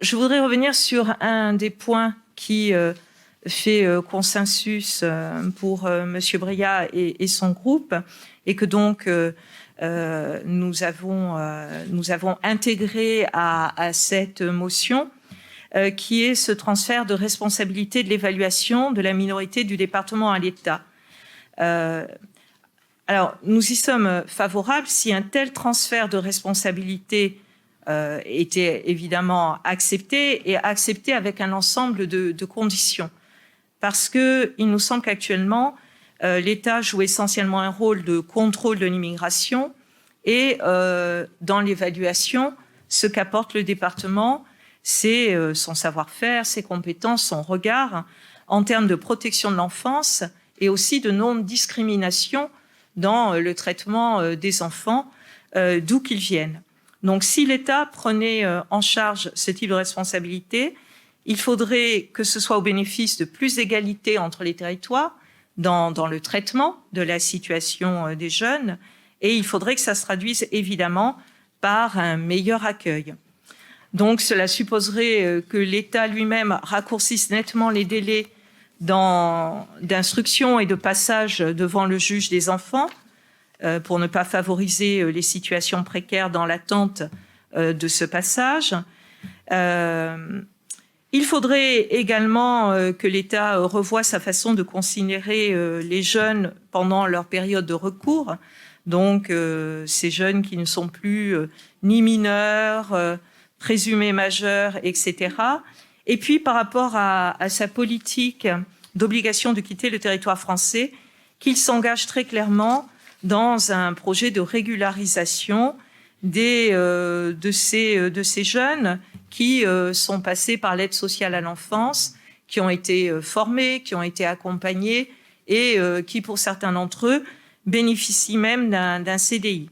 Je voudrais revenir sur un des points qui fait consensus pour M. Breillat et son groupe, et que donc nous avons intégré à cette motion, qui est ce transfert de responsabilité de l'évaluation de la minorité du département à l'État. Alors, nous y sommes favorables si un tel transfert de responsabilité était évidemment accepté, et accepté avec un ensemble de conditions. Parce qu'il nous semble qu'actuellement, l'État joue essentiellement un rôle de contrôle de l'immigration, et dans l'évaluation, ce qu'apporte le département, c'est son savoir-faire, ses compétences, son regard en termes de protection de l'enfance et aussi de non-discrimination dans le traitement des enfants, d'où qu'ils viennent. Donc, si l'État prenait en charge ce type de responsabilité, il faudrait que ce soit au bénéfice de plus d'égalité entre les territoires dans le traitement de la situation des jeunes, et il faudrait que ça se traduise évidemment par un meilleur accueil. Donc, cela supposerait que l'État lui-même raccourcisse nettement les délais d'instruction et de passage devant le juge des enfants, pour ne pas favoriser les situations précaires dans l'attente de ce passage. Il faudrait également que l'État revoie sa façon de considérer les jeunes pendant leur période de recours. Donc, ces jeunes qui ne sont plus ni mineurs, présumés majeurs, etc. Et puis, par rapport à sa politique d'obligation de quitter le territoire français, qu'il s'engage très clairement dans un projet de régularisation de ces jeunes qui sont passés par l'aide sociale à l'enfance, qui ont été formés, qui ont été accompagnés et qui, pour certains d'entre eux, bénéficient même d'un CDI.